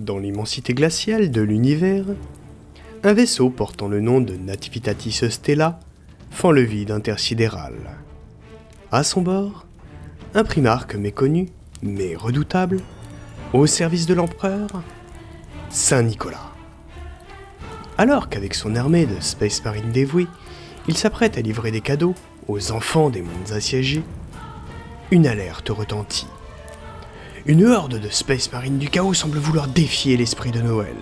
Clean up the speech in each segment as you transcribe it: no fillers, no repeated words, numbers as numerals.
Dans l'immensité glaciale de l'univers, un vaisseau portant le nom de Nativitatis Stella fend le vide intersidéral. À son bord, un primarque méconnu, mais redoutable, au service de l'empereur, Saint Nicolas. Alors qu'avec son armée de Space Marines dévoués, il s'apprête à livrer des cadeaux aux enfants des mondes assiégés, une alerte retentit. Une horde de Space Marines du chaos semble vouloir défier l'esprit de Noël.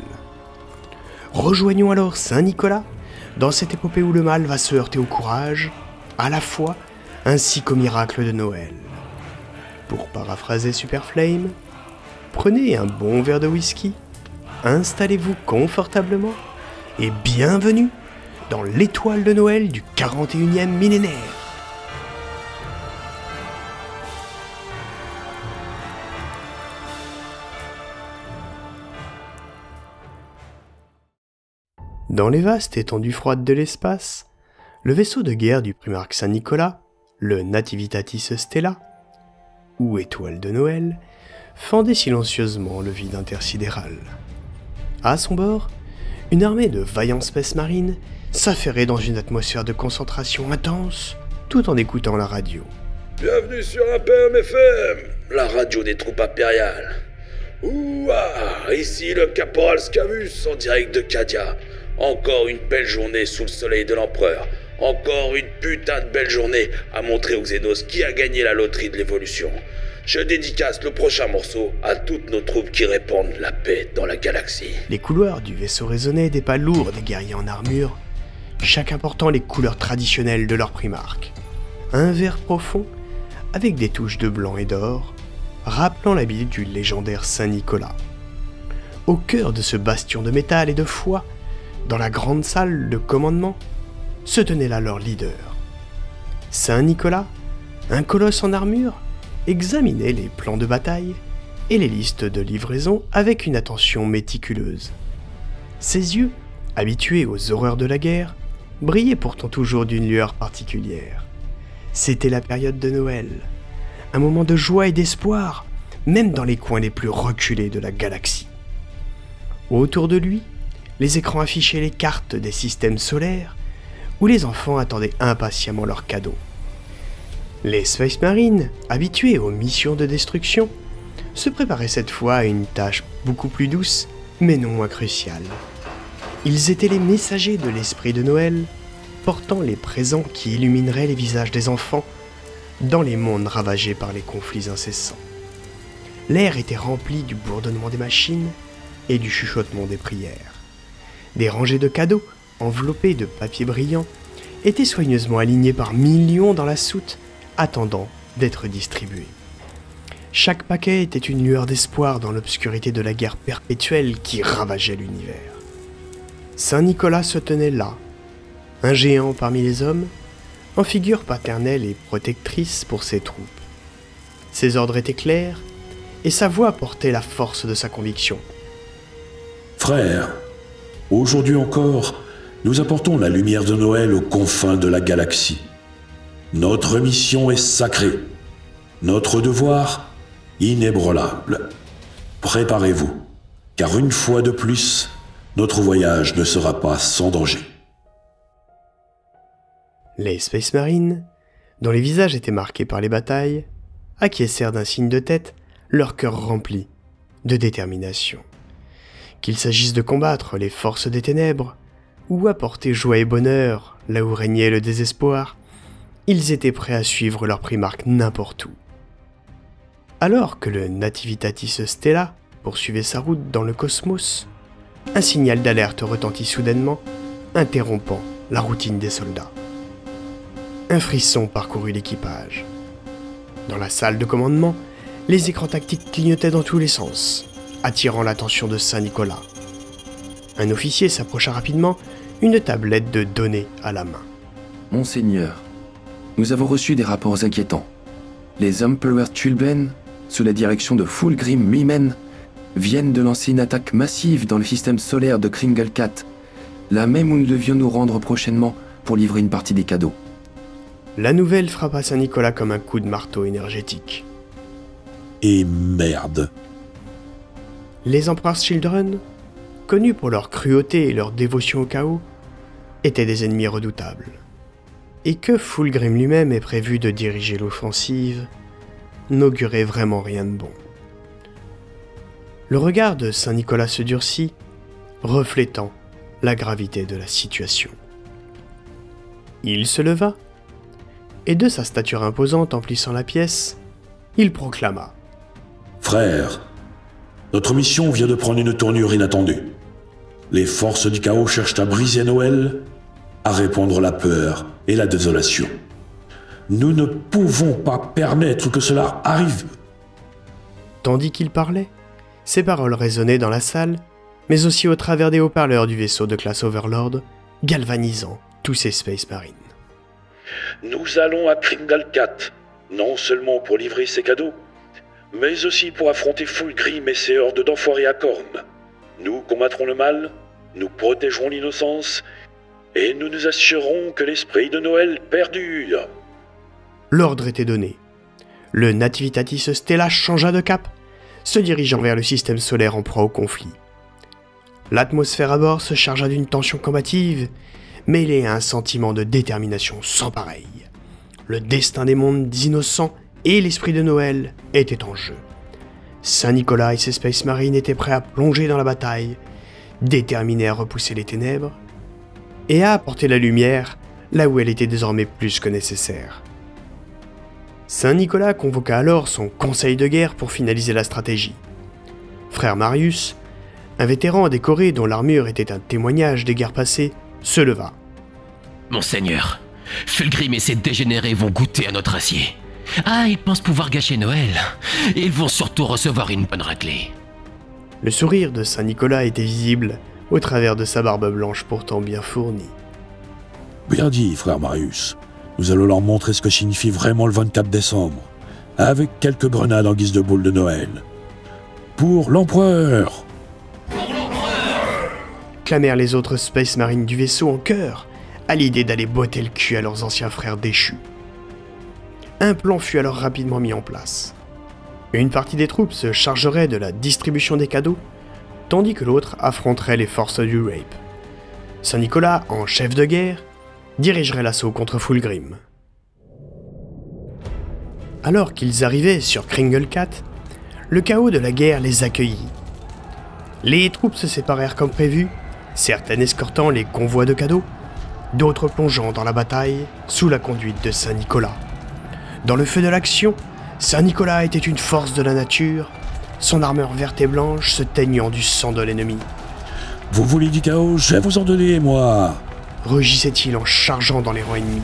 Rejoignons alors Saint Nicolas dans cette épopée où le mal va se heurter au courage, à la foi, ainsi qu'au miracle de Noël. Pour paraphraser Super Flame, prenez un bon verre de whisky, installez-vous confortablement et bienvenue dans l'étoile de Noël du 41e millénaire. Dans les vastes étendues froides de l'espace, le vaisseau de guerre du primarque Saint-Nicolas, le Nativitatis Stella, ou étoile de Noël, fendait silencieusement le vide intersidéral. À son bord, une armée de vaillants Space Marines s'affairait dans une atmosphère de concentration intense, tout en écoutant la radio. Bienvenue sur APM FM, la radio des troupes impériales. Ouah, ici le caporal Scavus en direct de Cadia. Encore une belle journée sous le soleil de l'empereur. Encore une putain de belle journée à montrer aux Xenos qui a gagné la loterie de l'évolution. Je dédicace le prochain morceau à toutes nos troupes qui répandent la paix dans la galaxie. Les couloirs du vaisseau résonnaient des pas lourds des guerriers en armure, chacun portant les couleurs traditionnelles de leur primarque. Un vert profond, avec des touches de blanc et d'or, rappelant l'habit du légendaire Saint-Nicolas. Au cœur de ce bastion de métal et de foi, dans la grande salle de commandement, se tenait là leur leader. Saint-Nicolas, un colosse en armure, examinait les plans de bataille et les listes de livraison avec une attention méticuleuse. Ses yeux, habitués aux horreurs de la guerre, brillaient pourtant toujours d'une lueur particulière. C'était la période de Noël, un moment de joie et d'espoir, même dans les coins les plus reculés de la galaxie. Autour de lui, les écrans affichaient les cartes des systèmes solaires, où les enfants attendaient impatiemment leurs cadeaux. Les Space Marines, habitués aux missions de destruction, se préparaient cette fois à une tâche beaucoup plus douce, mais non moins cruciale. Ils étaient les messagers de l'esprit de Noël, portant les présents qui illumineraient les visages des enfants dans les mondes ravagés par les conflits incessants. L'air était rempli du bourdonnement des machines et du chuchotement des prières. Des rangées de cadeaux, enveloppés de papier brillant, étaient soigneusement alignés par millions dans la soute, attendant d'être distribués. Chaque paquet était une lueur d'espoir dans l'obscurité de la guerre perpétuelle qui ravageait l'univers. Saint Nicolas se tenait là, un géant parmi les hommes, en figure paternelle et protectrice pour ses troupes. Ses ordres étaient clairs, et sa voix portait la force de sa conviction. Frères, aujourd'hui encore, nous apportons la lumière de Noël aux confins de la galaxie. Notre mission est sacrée. Notre devoir, inébranlable. Préparez-vous, car une fois de plus, notre voyage ne sera pas sans danger. Les Space Marines, dont les visages étaient marqués par les batailles, acquiescèrent d'un signe de tête, leur cœur rempli de détermination. Qu'il s'agisse de combattre les forces des ténèbres, ou apporter joie et bonheur là où régnait le désespoir, ils étaient prêts à suivre leur primarque n'importe où. Alors que le Nativitatis Stella poursuivait sa route dans le cosmos, un signal d'alerte retentit soudainement, interrompant la routine des soldats. Un frisson parcourut l'équipage. Dans la salle de commandement, les écrans tactiques clignotaient dans tous les sens, attirant l'attention de Saint-Nicolas. Un officier s'approcha rapidement, une tablette de données à la main. Monseigneur, nous avons reçu des rapports inquiétants. Les Emperor Tulben, sous la direction de Fulgrim lui-même, viennent de lancer une attaque massive dans le système solaire de Kringelkat, là même où nous devions nous rendre prochainement pour livrer une partie des cadeaux. La nouvelle frappa Saint-Nicolas comme un coup de marteau énergétique. Et merde. Les Emperor's Children, connus pour leur cruauté et leur dévotion au chaos, étaient des ennemis redoutables. Et que Fulgrim lui-même ait prévu de diriger l'offensive n'augurait vraiment rien de bon. Le regard de Saint Nicolas se durcit, reflétant la gravité de la situation. Il se leva, et de sa stature imposante emplissant la pièce, il proclama : « Frères, notre mission vient de prendre une tournure inattendue. Les forces du chaos cherchent à briser Noël, à répandre la peur et la désolation. Nous ne pouvons pas permettre que cela arrive. » Tandis qu'il parlait, ses paroles résonnaient dans la salle, mais aussi au travers des haut-parleurs du vaisseau de classe Overlord, galvanisant tous ces Space Marines. Nous allons à Kringlecat, non seulement pour livrer ces cadeaux, mais aussi pour affronter Fulgrim et ses hordes d'enfoirés à cornes. Nous combattrons le mal, nous protégerons l'innocence, et nous nous assurerons que l'esprit de Noël perdure. L'ordre était donné. Le Nativitatis Stella changea de cap, se dirigeant vers le système solaire en proie au conflit. L'atmosphère à bord se chargea d'une tension combative, mêlée à un sentiment de détermination sans pareil. Le destin des mondes innocents et l'esprit de Noël étaient en jeu. Saint Nicolas et ses Space Marines étaient prêts à plonger dans la bataille, déterminés à repousser les ténèbres, et à apporter la lumière là où elle était désormais plus que nécessaire. Saint Nicolas convoqua alors son conseil de guerre pour finaliser la stratégie. Frère Marius, un vétéran décoré dont l'armure était un témoignage des guerres passées, se leva. « Monseigneur, Fulgrim et ses dégénérés vont goûter à notre acier. Ah, ils pensent pouvoir gâcher Noël. Ils vont surtout recevoir une bonne raclée. » Le sourire de Saint Nicolas était visible au travers de sa barbe blanche pourtant bien fournie. « Bien dit, frère Marius. Nous allons leur montrer ce que signifie vraiment le 24 décembre, avec quelques grenades en guise de boule de Noël. Pour l'Empereur !» Clamèrent les autres Space Marines du vaisseau en chœur, à l'idée d'aller botter le cul à leurs anciens frères déchus. Un plan fut alors rapidement mis en place. Une partie des troupes se chargerait de la distribution des cadeaux, tandis que l'autre affronterait les forces du Rape. Saint Nicolas, en chef de guerre, dirigerait l'assaut contre Fulgrim. Alors qu'ils arrivaient sur Kringlecat, le chaos de la guerre les accueillit. Les troupes se séparèrent comme prévu, certaines escortant les convois de cadeaux, d'autres plongeant dans la bataille sous la conduite de Saint Nicolas. Dans le feu de l'action, Saint Nicolas était une force de la nature, son armure verte et blanche se teignant du sang de l'ennemi. « Vous voulez du chaos, je vais vous en donner, moi !» rugissait-il en chargeant dans les rangs ennemis.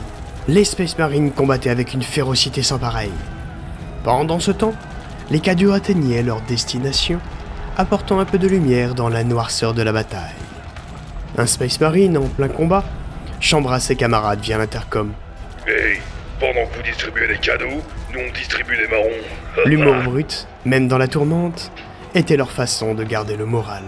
Les Space Marines combattaient avec une férocité sans pareille. Pendant ce temps, les cadeaux atteignaient leur destination, apportant un peu de lumière dans la noirceur de la bataille. Un Space Marine en plein combat chambra ses camarades via l'intercom. « Hey, pendant que vous distribuez les cadeaux, nous on distribue les marrons. » L'humour brut, même dans la tourmente, était leur façon de garder le moral.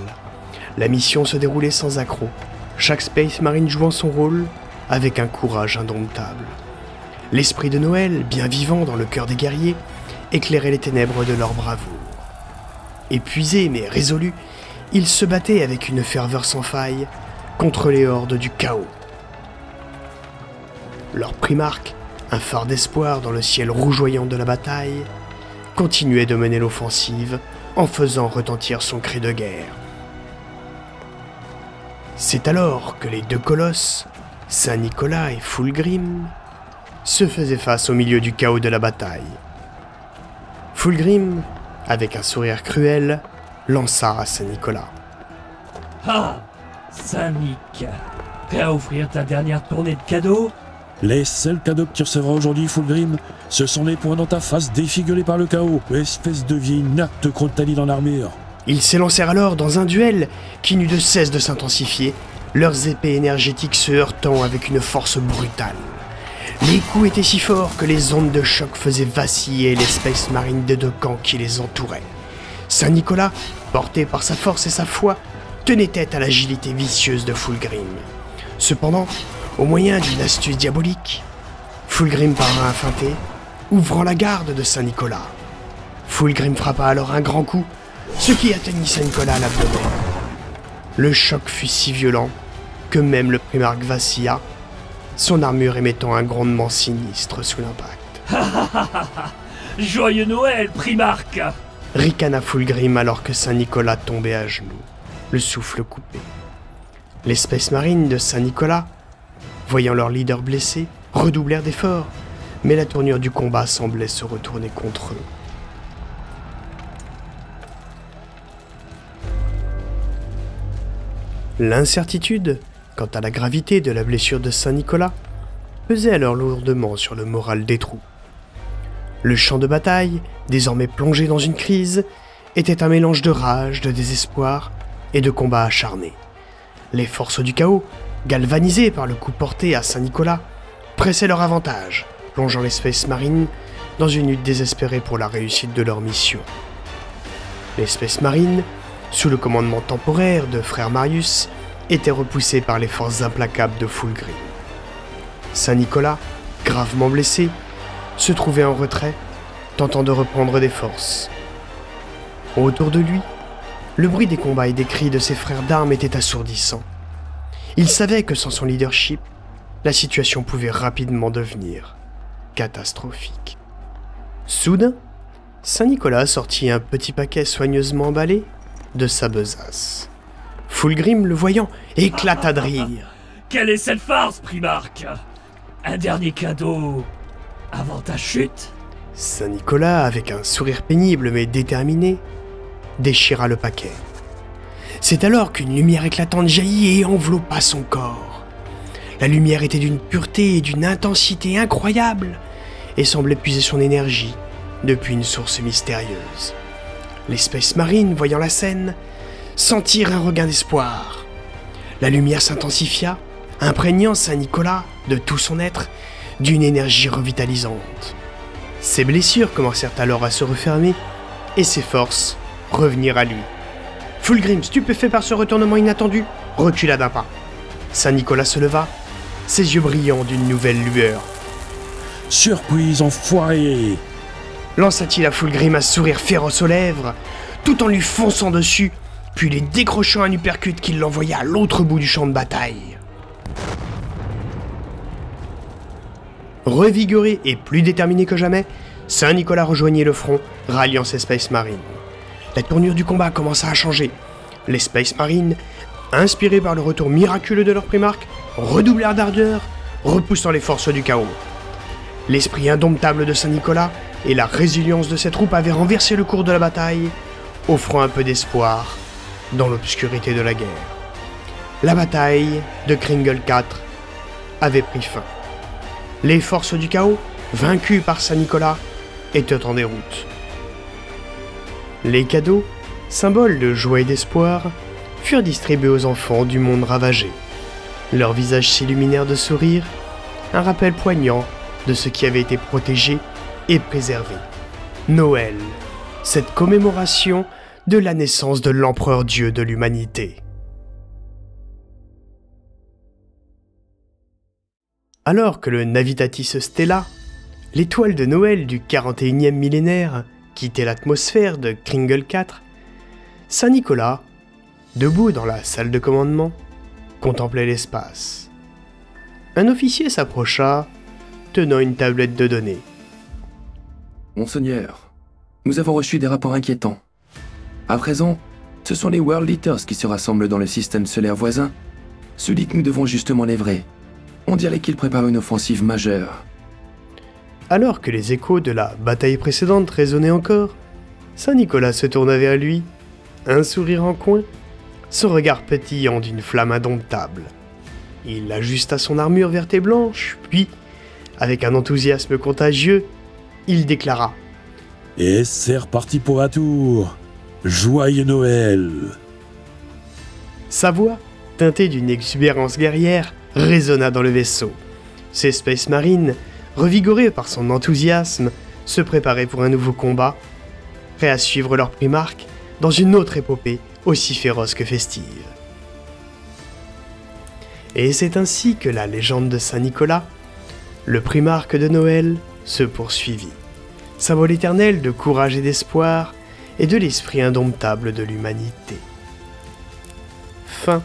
La mission se déroulait sans accroc, chaque Space Marine jouant son rôle avec un courage indomptable. L'esprit de Noël, bien vivant dans le cœur des guerriers, éclairait les ténèbres de leur bravoure. Épuisés mais résolus, ils se battaient avec une ferveur sans faille contre les hordes du chaos. Leur primarque, un phare d'espoir dans le ciel rougeoyant de la bataille, continuait de mener l'offensive en faisant retentir son cri de guerre. C'est alors que les deux colosses, Saint Nicolas et Fulgrim, se faisaient face au milieu du chaos de la bataille. Fulgrim, avec un sourire cruel, lança à Saint Nicolas. « Ah, Saint-Nic, prêt à offrir ta dernière tournée de cadeaux ? Les seuls cadeaux que tu recevras aujourd'hui, Fulgrim, ce sont les points dans ta face défigurés par le chaos, espèce de vieille nappe de crotaline en armure. » Ils s'élancèrent alors dans un duel qui n'eut de cesse de s'intensifier, leurs épées énergétiques se heurtant avec une force brutale. Les coups étaient si forts que les ondes de choc faisaient vaciller les Space Marines des deux camps qui les entouraient. Saint Nicolas, porté par sa force et sa foi, tenait tête à l'agilité vicieuse de Fulgrim. Cependant, au moyen d'une astuce diabolique, Fulgrim parvint à feinter, ouvrant la garde de Saint Nicolas. Fulgrim frappa alors un grand coup, ce qui atteignit Saint-Nicolas à l'abdomen. Le choc fut si violent que même le primarque vacilla, son armure émettant un grondement sinistre sous l'impact. Joyeux Noël, primarque! Ricana Fulgrim alors que Saint-Nicolas tombait à genoux, le souffle coupé. Les Space Marines de Saint-Nicolas, voyant leur leader blessé, redoublèrent d'efforts, mais la tournure du combat semblait se retourner contre eux. L'incertitude quant à la gravité de la blessure de Saint-Nicolas pesait alors lourdement sur le moral des troupes. Le champ de bataille, désormais plongé dans une crise, était un mélange de rage, de désespoir et de combats acharnés. Les forces du chaos, galvanisées par le coup porté à Saint-Nicolas, pressaient leur avantage, plongeant les Space Marines dans une lutte désespérée pour la réussite de leur mission. Les Space Marines, sous le commandement temporaire de frère Marius, étaient repoussés par les forces implacables de Fulgrim. Saint-Nicolas, gravement blessé, se trouvait en retrait, tentant de reprendre des forces. Autour de lui, le bruit des combats et des cris de ses frères d'armes était assourdissant. Il savait que sans son leadership, la situation pouvait rapidement devenir catastrophique. Soudain, Saint-Nicolas sortit un petit paquet soigneusement emballé de sa besace. Fulgrim, le voyant, éclata de rire. Quelle est cette farce, primarque? Un dernier cadeau avant ta chute? Saint-Nicolas, avec un sourire pénible mais déterminé, déchira le paquet. C'est alors qu'une lumière éclatante jaillit et enveloppa son corps. La lumière était d'une pureté et d'une intensité incroyables et semblait puiser son énergie depuis une source mystérieuse. Les Space Marines, voyant la scène, sentirent un regain d'espoir. La lumière s'intensifia, imprégnant Saint-Nicolas de tout son être d'une énergie revitalisante. Ses blessures commencèrent alors à se refermer et ses forces revenir à lui. Fulgrim, stupéfait par ce retournement inattendu, recula d'un pas. Saint-Nicolas se leva, ses yeux brillants d'une nouvelle lueur. « Surprise, enfoiré !» lança-t-il à Fulgrim un sourire féroce aux lèvres, tout en lui fonçant dessus, puis les décrochant un uppercut qui l'envoya à l'autre bout du champ de bataille. Revigoré et plus déterminé que jamais, Saint-Nicolas rejoignit le front, ralliant ses Space Marines. La tournure du combat commença à changer. Les Space Marines, inspirés par le retour miraculeux de leur primarque, redoublèrent d'ardeur, repoussant les forces du chaos. L'esprit indomptable de Saint-Nicolas et la résilience de ses troupes avaient renversé le cours de la bataille, offrant un peu d'espoir dans l'obscurité de la guerre. La bataille de Kringle 4 avait pris fin. Les forces du chaos, vaincues par Saint-Nicolas, étaient en déroute. Les cadeaux, symboles de joie et d'espoir, furent distribués aux enfants du monde ravagé. Leurs visages s'illuminèrent de sourires, un rappel poignant de ce qui avait été protégé et préservé. Noël, cette commémoration de la naissance de l'empereur Dieu de l'humanité. Alors que le Navitatis Stella, l'étoile de Noël du 41e millénaire, quittait l'atmosphère de Kringle 4, Saint-Nicolas, debout dans la salle de commandement, contemplait l'espace. Un officier s'approcha, tenant une tablette de données. Monseigneur, nous avons reçu des rapports inquiétants. À présent, ce sont les World Eaters qui se rassemblent dans le système solaire voisin, celui que nous devons justement livrer. On dirait qu'ils préparent une offensive majeure. Alors que les échos de la bataille précédente résonnaient encore, Saint-Nicolas se tourna vers lui, un sourire en coin, son regard pétillant d'une flamme indomptable. Il ajusta son armure verte et blanche, puis, avec un enthousiasme contagieux, il déclara « Et c'est reparti pour un tour. Joyeux Noël !» Sa voix, teintée d'une exubérance guerrière, résonna dans le vaisseau. Ses Space Marines, revigorés par son enthousiasme, se préparaient pour un nouveau combat, prêts à suivre leur primarque dans une autre épopée aussi féroce que festive. Et c'est ainsi que la légende de Saint-Nicolas, le primarque de Noël, se poursuivit. Symbole éternel de courage et d'espoir, et de l'esprit indomptable de l'humanité. Fin.